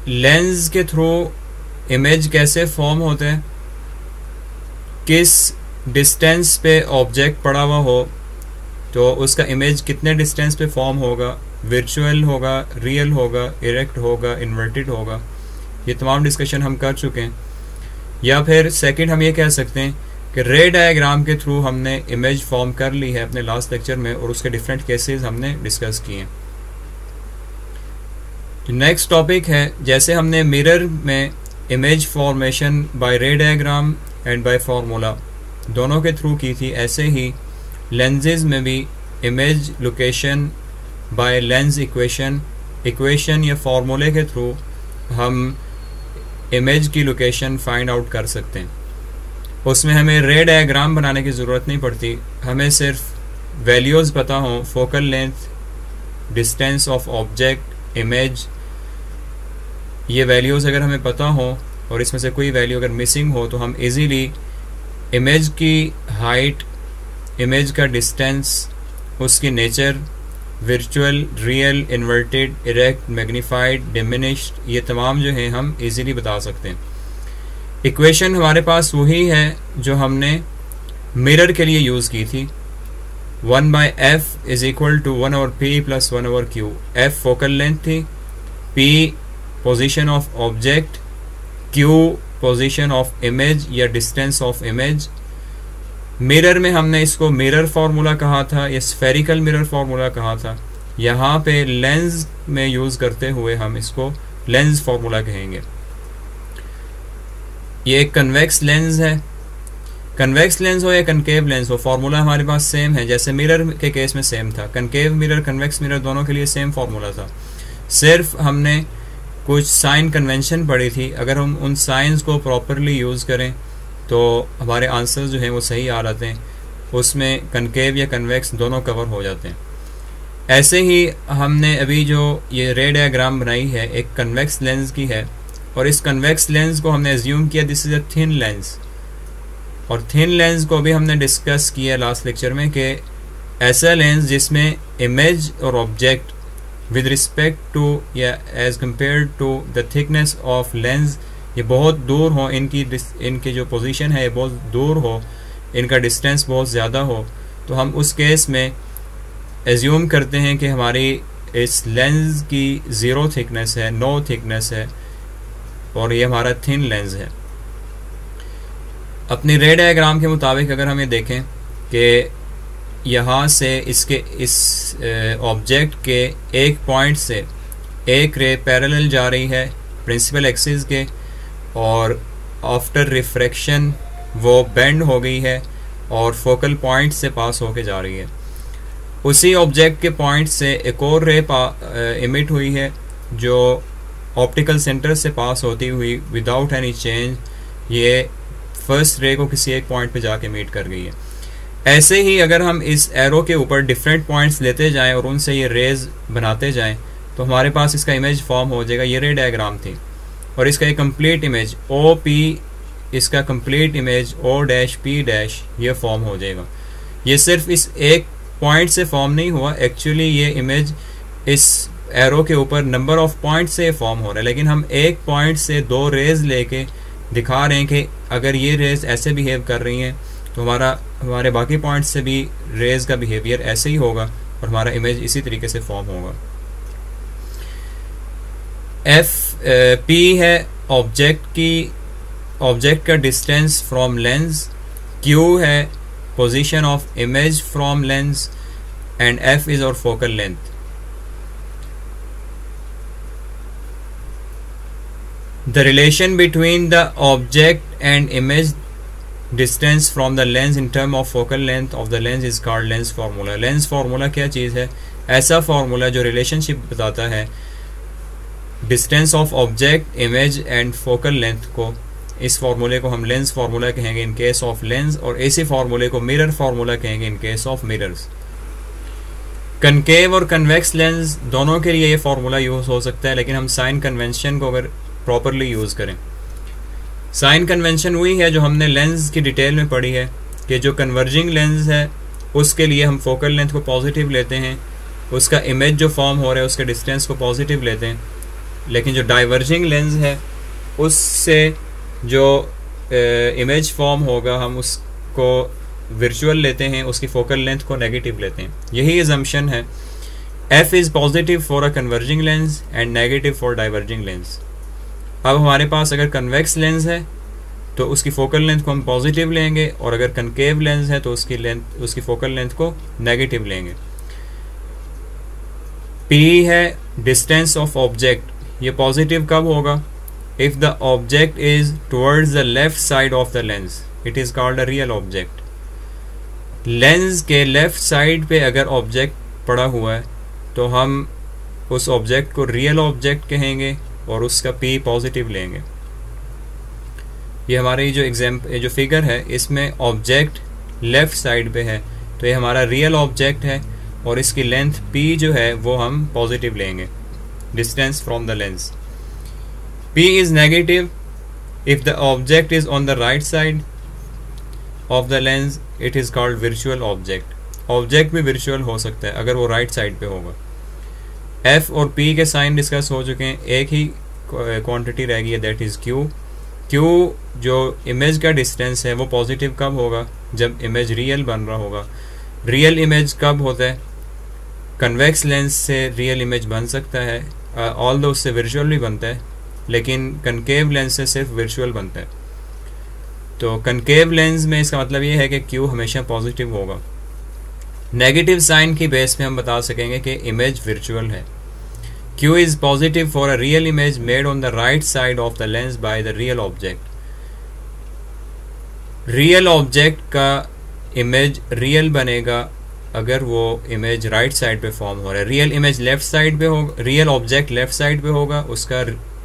Lens के through image कैसे form होते हैं, किस डिस्टेंस पे ऑब्जेक्ट पड़ा हुआ हो तो उसका इमेज कितने डिस्टेंस पे फॉर्म होगा, वर्चुअल होगा, रियल होगा, इरेक्ट होगा, इन्वर्टेड होगा, ये तमाम डिस्कशन हम कर चुके हैं। या फिर सेकंड हम ये कह सकते हैं कि रे डायग्राम के थ्रू हमने इमेज फॉर्म कर ली है अपने लास्ट लेक्चर में और उसके डिफरेंट केसेस हमने डिस्कस किए हैं। नेक्स्ट टॉपिक है, जैसे हमने मिरर में इमेज फॉर्मेशन बाय रे डायग्राम एंड बाय फार्मूला दोनों के थ्रू की थी, ऐसे ही लेंसेज में भी image location by lens equation या फार्मूले के थ्रू हम इमेज की लोकेशन फाइंड आउट कर सकते हैं। उसमें हमें रे डायग्राम बनाने की ज़रूरत नहीं पड़ती, हमें सिर्फ वैल्यूज़ पता हों, focal length, distance of object, image, ये वैल्यूज़ अगर हमें पता हो और इसमें से कोई वैल्यू अगर मिसिंग हो तो हम इजीली इमेज की हाइट, इमेज का डिस्टेंस, उसकी nature, virtual, real, inverted, erect, magnified, diminished, ये तमाम जो हैं हम इजीली बता सकते हैं। इक्वेशन हमारे पास वही है जो हमने मिरर के लिए यूज़ की थी, 1/f is equal to 1/p plus 1/q। f focal length थी, p position of object, q position of image या डिस्टेंस ऑफ इमेज। मिरर में हमने इसको मिरर फार्मूला कहा था या स्फेरिकल मिरर फार्मूला कहा था, यहाँ पे लेंस में यूज़ करते हुए हम इसको लेंस फार्मूला कहेंगे। ये एक कन्वेक्स लेंस है, कन्वेक्स लेंस हो या कनकेव लेंस हो, फार्मूला हमारे पास सेम है, जैसे मिरर के केस में सेम था। कनकेव मिरर, कन्वेक्स मिरर दोनों के लिए सेम फार्मूला था, सिर्फ हमने कुछ साइन कन्वेंशन पढ़ी थी, अगर हम उन साइंस को प्रॉपरली यूज़ करें तो हमारे आंसर्स जो हैं वो सही आ जाते हैं, उसमें कनकेव या कन्वेक्स दोनों कवर हो जाते हैं। ऐसे ही हमने अभी जो ये रे डायग्राम बनाई है एक कन्वेक्स लेंस की है, और इस कन्वेक्स लेंस को हमने एज्यूम किया this is a thin lens, और थिन लेंस को भी हमने डिस्कस किया लास्ट लेक्चर में कि ऐसा लेंस जिसमें इमेज और ऑब्जेक्ट विद रिस्पेक्ट टू या as compare to the thickness of lens ये बहुत दूर हो, इनकी जो पोजीशन है ये बहुत दूर हो, इनका डिस्टेंस बहुत ज़्यादा हो, तो हम उस केस में एज्यूम करते हैं कि हमारी इस लेंस की ज़ीरो थिकनेस है, नो थिकनेस है, और ये हमारा थिन लेंस है। अपनी रे डायग्राम के मुताबिक अगर हम ये देखें कि यहाँ से इसके इस ऑब्जेक्ट के एक पॉइंट से एक रे पैरेलल जा रही है प्रिंसिपल एक्सिस के, और आफ्टर रिफ्रैक्शन वो बेंड हो गई है और फोकल पॉइंट से पास होके जा रही है। उसी ऑब्जेक्ट के पॉइंट से एक और रे इमिट हुई है जो ऑप्टिकल सेंटर से पास होती हुई विदाउट एनी चेंज ये फर्स्ट रे को किसी एक पॉइंट पे जाके मीट कर गई है। ऐसे ही अगर हम इस एरो के ऊपर डिफरेंट पॉइंट्स लेते जाएं और उनसे ये रेज बनाते जाएं तो हमारे पास इसका इमेज फॉर्म हो जाएगा। ये रे डायग्राम थी और इसका एक कंप्लीट इमेज ओ पी, इसका complete image O dash P dash ये फॉर्म हो जाएगा। ये सिर्फ इस एक पॉइंट से फॉर्म नहीं हुआ, एक्चुअली ये इमेज इस एरो के ऊपर नंबर ऑफ पॉइंट से फॉर्म हो रहा है, लेकिन हम एक पॉइंट से दो रेज लेके दिखा रहे हैं कि अगर ये रेज ऐसे बिहेव कर रही हैं तो हमारे बाकी पॉइंट से भी रेज का बिहेवियर ऐसे ही होगा और हमारा इमेज इसी तरीके से फॉर्म होगा। एफ पी है ऑब्जेक्ट का डिस्टेंस फ्रॉम लेंस, क्यू है position of image from lens, and F is और focal length. The relation between the object and image distance from the lens in term of focal length of the lens is called lens formula. Lens formula क्या चीज़ है? ऐसा formula जो relationship बताता है distance of object, image and focal length को, इस formula को हम lens formula कहेंगे in case of lens, और इसी formula को mirror formula कहेंगे in case of mirrors. concave और convex lens दोनों के लिए ये formula यूज़ हो सकता है, लेकिन हम sign convention को अगर प्रॉपरली यूज़ करें, साइन कन्वेंशन वही है जो हमने लेंस की डिटेल में पढ़ी है कि जो कन्वर्जिंग लेंस है उसके लिए हम फोकल लेंथ को पॉजिटिव लेते हैं, उसका इमेज जो फॉर्म हो रहा है उसके डिस्टेंस को पॉजिटिव लेते हैं, लेकिन जो डाइवर्जिंग लेंस है उससे जो इमेज फॉर्म होगा हम उसको वर्चुअल लेते हैं, उसकी फोकल लेंथ को नेगेटिव लेते हैं। यही अजम्पशन है। f is positive for a converging lens and negative for diverging lens. अब हमारे पास अगर कन्वेक्स लेंस है तो उसकी फोकल लेंथ को हम पॉजिटिव लेंगे, और अगर कनकेव लेंस है तो उसकी फोकल लेंथ को नेगेटिव लेंगे। p है डिस्टेंस ऑफ ऑब्जेक्ट, ये पॉजिटिव कब होगा? If the object is towards the left side of the lens it is called a real object. Lens के लेफ्ट साइड पे अगर ऑब्जेक्ट पड़ा हुआ है तो हम उस ऑब्जेक्ट को रियल ऑब्जेक्ट कहेंगे और उसका p पॉजिटिव लेंगे। ये हमारी जो फिगर है इसमें ऑब्जेक्ट लेफ्ट साइड पे है, तो ये हमारा रियल ऑब्जेक्ट है और इसकी लेंथ p जो है वो हम पॉजिटिव लेंगे, distance from the lens. p is negative if the object is on the right side of the lens it is called virtual object. Object भी वर्चुअल हो सकता है अगर वो राइट साइड पे होगा। f और p के साइन डिस्कस हो चुके हैं, एक ही क्वांटिटी रह गई है, दैट इज q। q जो इमेज का डिस्टेंस है वो पॉजिटिव कब होगा? जब इमेज रियल बन रहा होगा। रियल इमेज कब होता है? कन्वेक्स लेंस से रियल इमेज बन सकता है, ऑल्दो उससे वर्चुअल भी बनता है, लेकिन कनकेव लेंस से सिर्फ वर्चुअल बनता है। तो कनकेव लेंस में इसका मतलब ये है कि q हमेशा पॉजिटिव होगा। नेगेटिव साइन की बेस पे हम बता सकेंगे कि इमेज वर्चुअल है। q is positive for a real image made on the right side of the lens by the real object। Real object का इमेज रियल बनेगा अगर वो इमेज राइट साइड पे फॉर्म हो रहा है। रियल इमेज लेफ्ट साइड पे होगा, रियल ऑब्जेक्ट लेफ्ट साइड पे होगा, उसका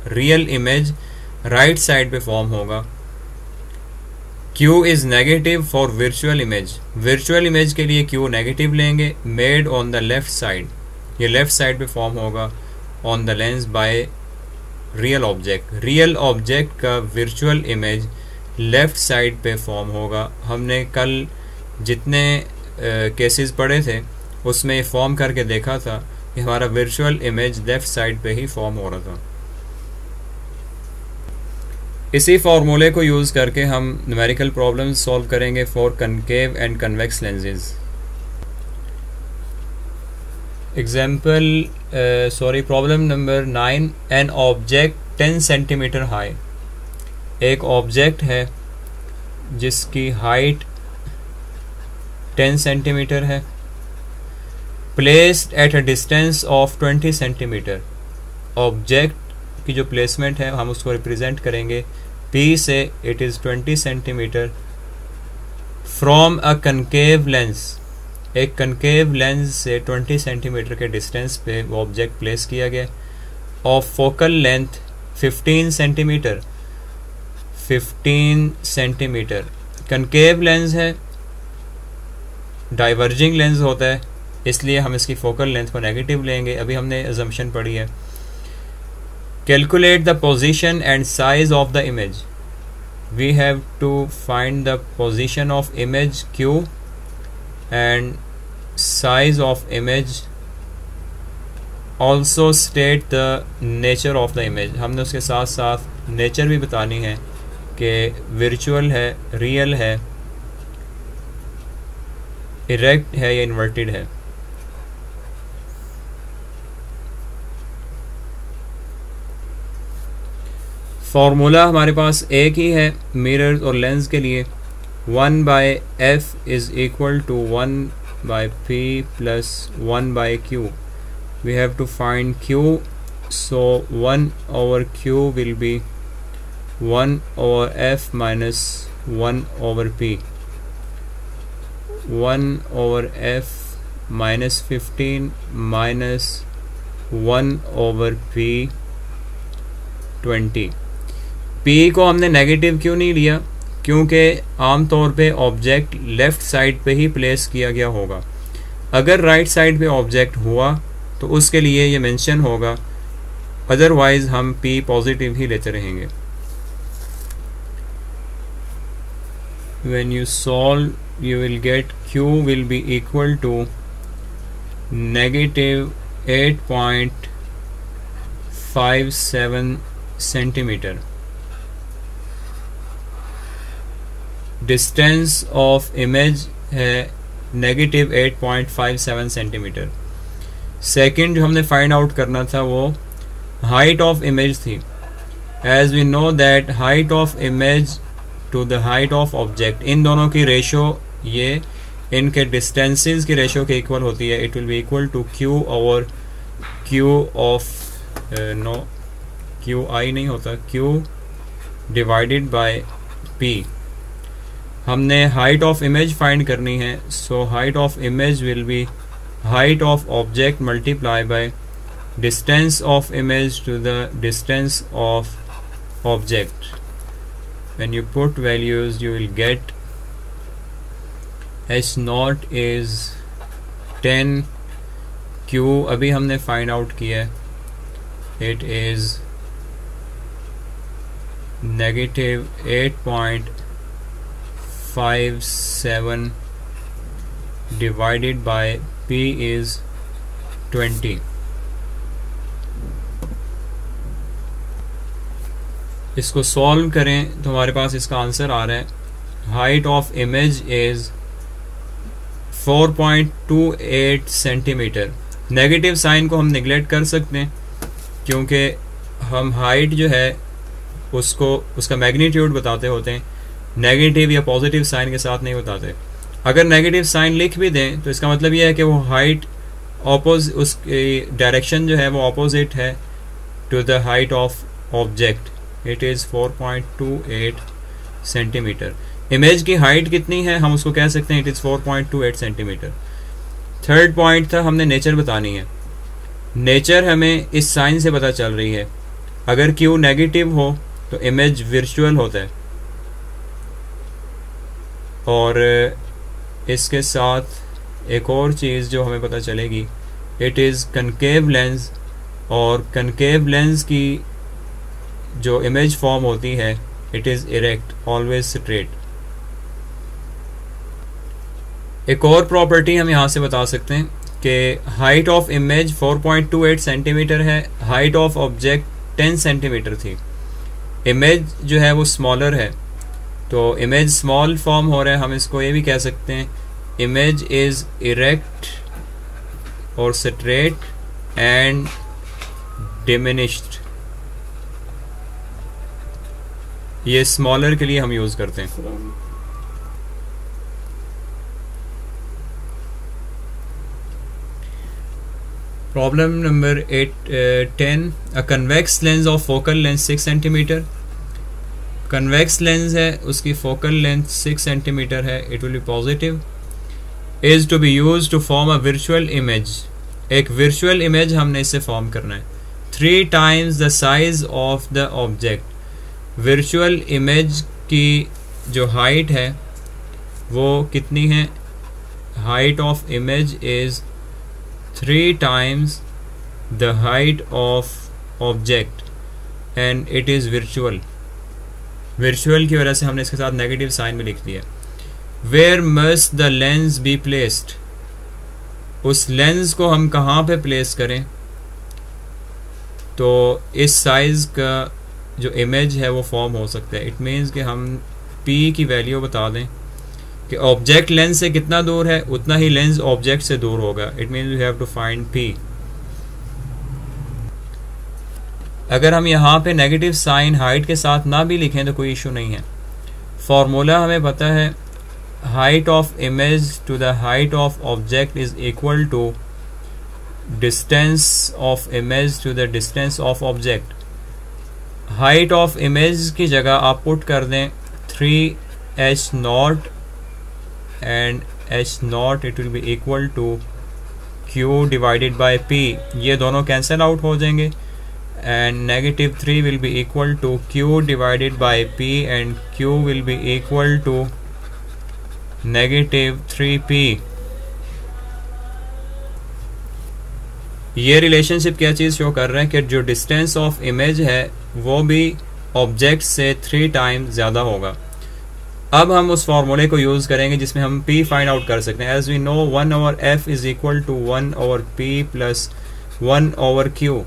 रियल इमेज राइट साइड पे फॉर्म होगा। q is negative for virtual image. Virtual image के लिए q नेगेटिव लेंगे, made on the left side, ये लेफ्ट साइड पे फॉर्म होगा on the lens by real object. Real object का virtual image left side पे form होगा। हमने कल जितने केसेस पढ़े थे उसमें ये फॉर्म करके देखा था कि हमारा वर्चुअल इमेज लेफ्ट साइड पे ही फॉर्म हो रहा था। इसी फार्मूले को यूज़ करके हम न्यूमेरिकल प्रॉब्लम्स सॉल्व करेंगे for concave and convex lenses. Example problem number 9। An object 10 centimetre high. एक ऑब्जेक्ट है जिसकी हाइट 10 सेंटीमीटर है, placed at a distance of 20 centimetre. Object की जो प्लेसमेंट है हम उसको रिप्रेजेंट करेंगे P से, it is 20 centimetre from a concave lens. एक कनकेव लेंस से 20 सेंटीमीटर के डिस्टेंस पे वो ऑब्जेक्ट प्लेस किया गया। Of focal length 15 centimetre. 15 centimetre concave lens है, डाइवर्जिंग लेंस होता है, इसलिए हम इसकी फोकल लेंथ को नेगेटिव लेंगे। अभी हमने अजम्पशन पढ़ी है। Calculate the position and size of the image. We have to find the position of image Q and size of image, also state the nature of the image। हमने उसके साथ साथ नेचर भी बतानी है कि वर्चुअल है, रियल है, इरेक्ट है या इन्वर्टेड है। फॉर्मूला हमारे पास एक ही है मिरर और लेंस के लिए। 1/f is equal to 1/p plus 1/q। We have to find q, so 1/q will be 1/f minus 1/p। 1/f minus 15 minus 1/p 20। p को हमने नेगेटिव क्यों नहीं लिया? क्योंकि आम तौर पे ऑब्जेक्ट लेफ़्ट साइड पे ही प्लेस किया गया होगा। अगर राइट साइड पे ऑब्जेक्ट हुआ तो उसके लिए ये मेंशन होगा, अदरवाइज हम p पॉजिटिव ही लेते रहेंगे। When you solve you will get q will be equal to -8.5 0.57 centimetre. Distance of image है नेगेटिव 8.57 सेंटीमीटर। सेकेंड जो हमने फाइंड आउट करना था वो हाइट ऑफ इमेज थी। As we know that height of image to the height of object, इन दोनों की रेशो, ये इनके डिस्टेंसेस की रेशो के इक्वल होती है। It will be equal to Q over Q of no Q I नहीं होता, क्यू डिवाइडेड बाय पी। हमने हाइट ऑफ इमेज फाइंड करनी है, so height of image will be height of object multiplied by distance of image to the distance of object. When you put values you will get h naught is 10, q अभी हमने find out किया, it is negative 8.57 divided by P is 20. इसको solve करें तो हमारे पास इसका answer आ रहा है height of image is 4.28 centimetre. Negative sign को हम निगलेक्ट कर सकते हैं क्योंकि हम हाइट जो है उसको उसका मैग्नीट्यूड बताते होते हैं, नेगेटिव या पॉजिटिव साइन के साथ नहीं बताते। अगर नेगेटिव साइन लिख भी दें तो इसका मतलब यह है कि वो हाइट उसकी डायरेक्शन जो है वो ऑपोजिट है to the height of object. It is 4.28 centimetre. Image की हाइट कितनी है हम उसको कह सकते हैं it is 4.28 centimetre. Third point था हमने नेचर बतानी है। नेचर हमें इस साइन से पता चल रही है, अगर क्यू नेगेटिव हो तो इमेज वर्चुअल होता है, और इसके साथ एक और चीज़ जो हमें पता चलेगी इट इज़ कनकेव लेंस, और कनकेव लेंस की जो इमेज फॉर्म होती है it is erect, always straight. एक और प्रॉपर्टी हम यहाँ से बता सकते हैं कि हाइट ऑफ इमेज 4.28 सेंटीमीटर है, हाइट ऑफ ऑब्जेक्ट 10 सेंटीमीटर थी। इमेज जो है वो स्मॉलर है, तो इमेज स्मॉल फॉर्म हो रहा है, हम इसको ये भी कह सकते हैं इमेज इज इरेक्ट और स्ट्रेट एंड डिमिनिश्ड। ये स्मॉलर के लिए हम यूज करते हैं। Problem number 10, a convex lens of focal length 6 centimetre. Convex lens है, उसकी फोकल लेंथ 6 सेंटीमीटर है, it will be positive, is to be use to form a virtual image. एक वर्चुअल इमेज हमने इससे फॉर्म करना है 3 times the size of the object. Virtual image की जो हाइट है वो कितनी है, height of image is 3 times the height of object and it is virtual. Virtual की वजह से हमने इसके साथ नेगेटिव साइन भी लिख दिया। Where must the lens be placed, उस लेंस को हम कहाँ पे प्लेस करें, तो इस साइज का जो इमेज है वो फॉर्म हो सकता है। इट मीन्स कि हम P की वैल्यू बता दें कि ऑब्जेक्ट लेंस से कितना दूर है उतना ही लेंस ऑब्जेक्ट से दूर होगा। It means we have to find P। अगर हम यहाँ पे नेगेटिव साइन हाइट के साथ ना भी लिखें तो कोई इशू नहीं है। फॉर्मूला हमें पता है height of image to the height of object is equal to distance of image to the distance of object. Height of image की जगह आप पुट कर दें 3h0 and h0 it will be equal to q divided by p। ये दोनों cancel out हो जाएंगे and -3 will be equal to q divided by p and q will be equal to -3p। ये relationship क्या चीज़ show कर रहा है कि जो डिस्टेंस ऑफ इमेज है वो भी ऑब्जेक्ट से 3 times ज़्यादा होगा। अब हम उस फॉर्मूले को यूज़ करेंगे जिसमें हम p फाइंड आउट कर सकते हैं। As we know 1/f is equal to 1/p plus 1/q।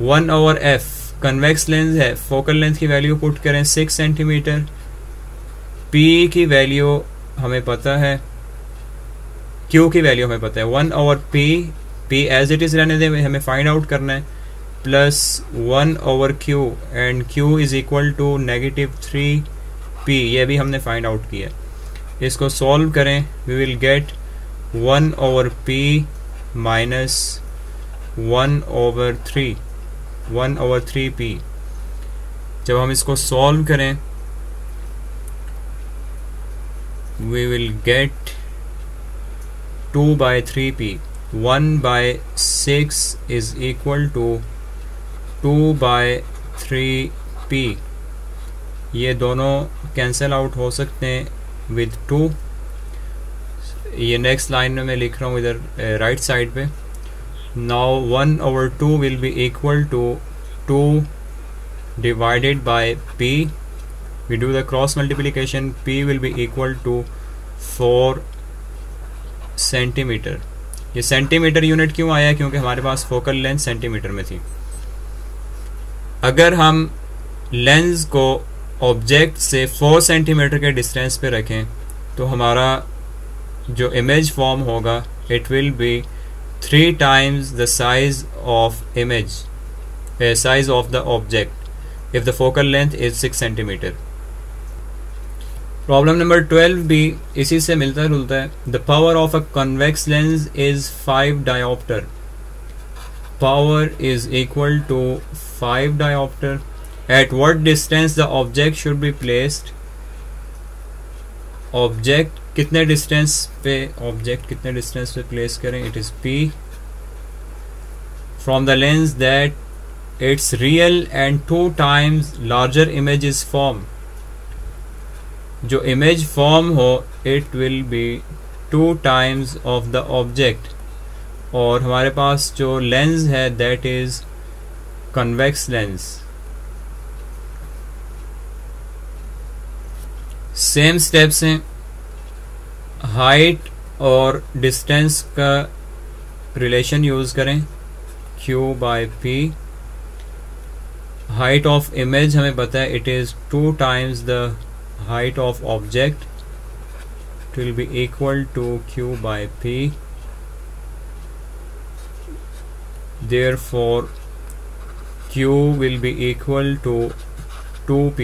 1/f convex lens है, फोकल लेंथ की वैल्यू पुट करें 6 सेंटीमीटर, p की वैल्यू हमें पता है, q की वैल्यू हमें पता है 1/p, p as it is रहने दें, हमें फाइंड आउट करना है, plus 1/q and q is equal to -3p, ये भी हमने फाइंड आउट किया। इसको सॉल्व करें, we will gate 1/p minus 1/3p। जब हम इसको सॉल्व करें we will get 2/3p, 1/6 is equal to 2/3p। ये दोनों कैंसिल आउट हो सकते हैं विद 2। ये नेक्स्ट लाइन में मैं लिख रहा हूँ इधर राइट साइड पे। Now 1/2 will be equal to 2 divided by p, we do the cross multiplication, p will be equal to 4 centimetre. ये सेंटीमीटर यूनिट क्यों आया? क्योंकि हमारे पास फोकल लेंथ सेंटीमीटर में थी। अगर हम लेंस को ऑब्जेक्ट से 4 सेंटीमीटर के डिस्टेंस पे रखें तो हमारा जो इमेज फॉर्म होगा it will B 3 times the size of image, size of the object if the focal length is 6 centimeter. Problem number 12 भी इसी से मिलता जुलता है। The power of a convex lens is 5 dioptre. Power is equal to 5 dioptre. At what distance the object should be placed. Object कितने distance पे place करें? It is p from the lens that it's real and 2 times larger image is form. जो इमेज form हो it will be 2 times of the object, और हमारे पास जो lens है that is convex lens. Same steps हैं। Height और distance का रिलेशन यूज करें, q/p। हाइट ऑफ इमेज हमें पता है it is 2 times the height of object, it will be equal to q/p. Therefore q will be equal to 2p.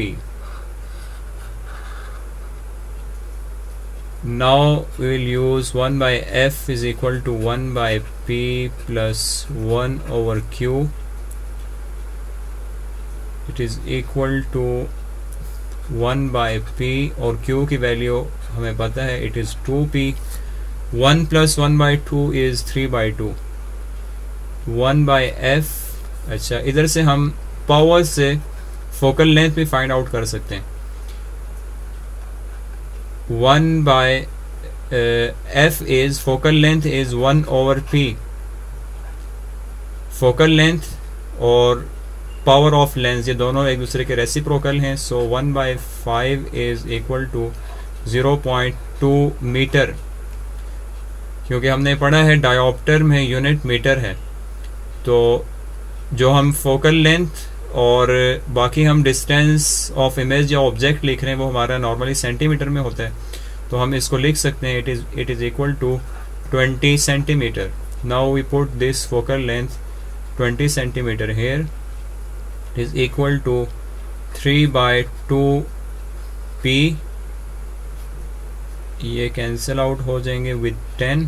Now we will use 1/f is equal to 1/p plus 1/q. It is equal to 1/p और q की value हमें पता है it is 2p। 1 plus 1/2 is 3/2। 1/f। अच्छा, इधर से हम power से फोकल लेंथ भी फाइंड आउट कर सकते हैं। 1/f is focal length is 1/p। Focal length और पावर ऑफ लेंस ये दोनों एक दूसरे के रेसिप्रोकल हैं, सो 1/5 इज इक्वल टू 0.2 मीटर। क्योंकि हमने पढ़ा है डायोप्टर में यूनिट मीटर है, तो जो हम फोकल लेंथ और बाकी हम डिस्टेंस ऑफ इमेज या ऑब्जेक्ट लिख रहे हैं वो हमारा नॉर्मली सेंटीमीटर में होता है, तो हम इसको लिख सकते हैं it is equal to 20 centimetre. Now we put this focal length 20 centimetre here is equal to 3/2p। ये कैंसिल आउट हो जाएंगे with 10,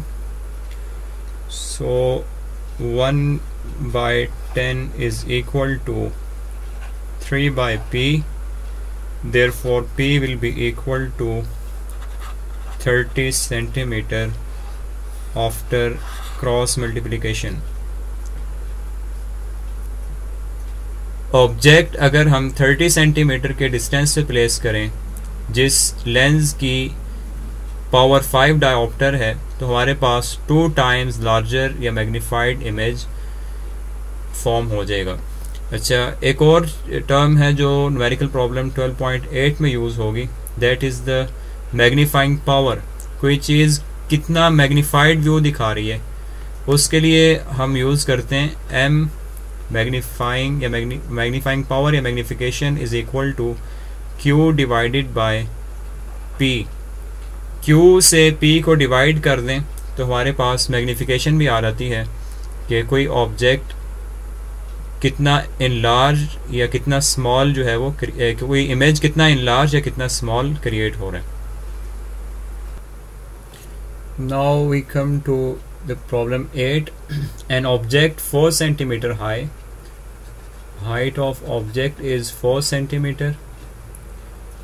so 1/10 is equal to 3/p। therefore p will be equal to 30 centimeter after cross multiplication। Object अगर हम 30 centimetre के distance से place करें जिस lens की पावर 5 डायोप्टर है, तो हमारे पास 2 times लार्जर या मैग्नीफाइड इमेज फॉर्म हो जाएगा। अच्छा, एक और टर्म है जो न्यूमेरिकल प्रॉब्लम 12.8 में यूज होगी, that is the magnifying power. कोई चीज़ कितना मैग्नीफाइड व्यू दिखा रही है, उसके लिए हम यूज करते हैं m मैग्नीफाइंग या मैग्नीफाइंग पावर या magnification is equal to Q divided by P। Q से P को डिवाइड कर दें तो हमारे पास मैग्नीफिकेशन भी आ जाती है कि कोई ऑब्जेक्ट कितना इनलार्ज या कितना स्मॉल जो है वो कोई इमेज कितना इनलार्ज या कितना स्मॉल क्रिएट हो रहा है। Now we come to the problem 8। An object 4 centimetre high, height of object is 4 centimeter,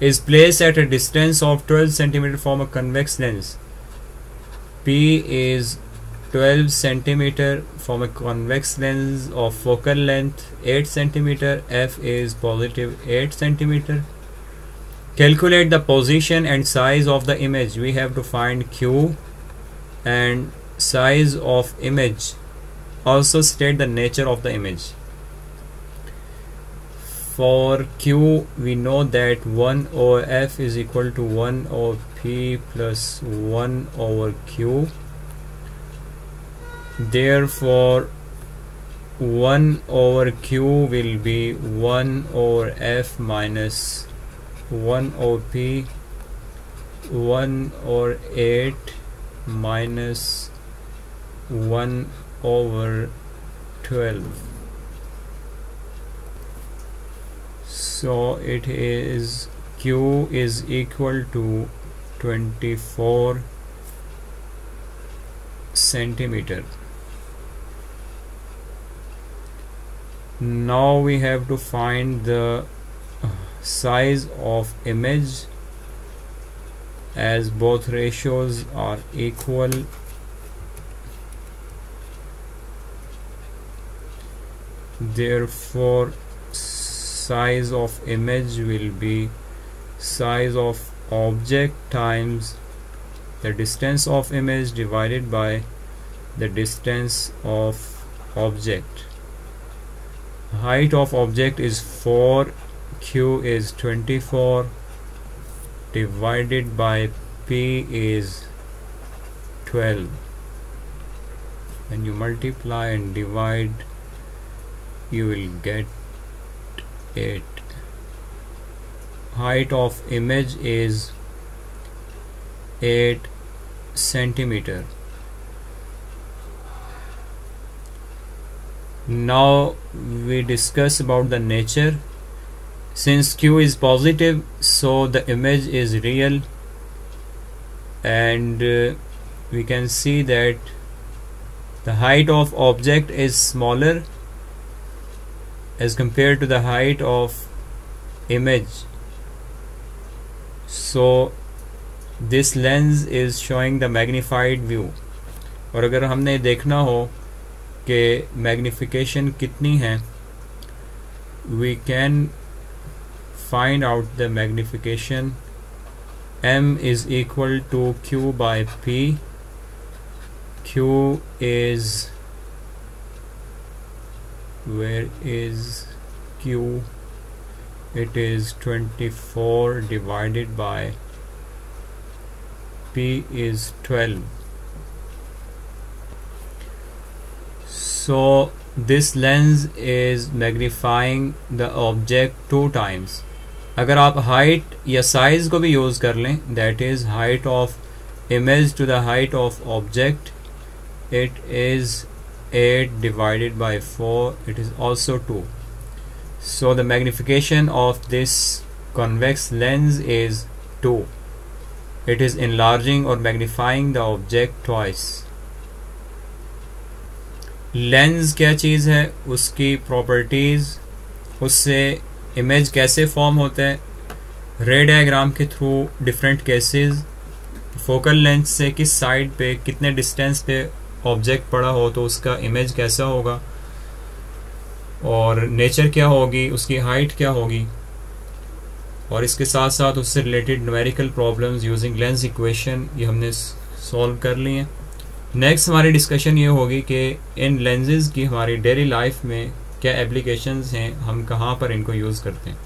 is placed at a distance of 12 centimeter from a convex lens. P is 12 centimeter from a convex lens of focal length 8 centimeter. F is positive 8 centimeter. Calculate the position and size of the image. We have to find Q and size of image. Also state the nature of the image. For Q, we know that 1 over F is equal to 1 over P plus 1 over Q. Therefore, 1 over Q will be 1 over F minus 1 over P, 1 over 8 minus 1 over 12. So it is Q is equal to 24 centimeter. Now we have to find the size of image as both ratios are equal. Therefore, size of image will be size of object times the distance of image divided by the distance of object. Height of object is 4, Q is 24 divided by P is 12. When you multiply and divide, you will get 8. Height of image is 8 centimeter. Now we discuss about the nature. Since Q is positive, so the image is real, and we can see that the height of object is smaller as compared to the height of image. So this lens is showing the magnified view. और अगर हमने देखना हो कि magnification कितनी है, we can find out the magnification. M is equal to Q by P. Q is, where is Q? It is 24 divided by P is 12. So this lens is magnifying the object 2 times. अगर आप height या size को भी use कर लें, that is height of image to the height of object, it is 8 divided by 4, it is also 2. So the magnification of this convex lens is 2. It is enlarging or magnifying the object twice. Lens क्या चीज़ है, उसकी properties, उससे image कैसे form होता है, रे diagram के through different cases, focal length से किस साइड पे कितने डिस्टेंस पे ऑब्जेक्ट पड़ा हो तो उसका इमेज कैसा होगा, और नेचर क्या होगी, उसकी हाइट क्या होगी, और इसके साथ साथ उससे related numerical problems using lens equation ये हमने सॉल्व कर लिए हैं। नेक्स्ट हमारी डिस्कशन ये होगी कि इन लेंसेज की हमारी डेली लाइफ में क्या एप्लीकेशंस हैं, हम कहाँ पर इनको यूज़ करते हैं।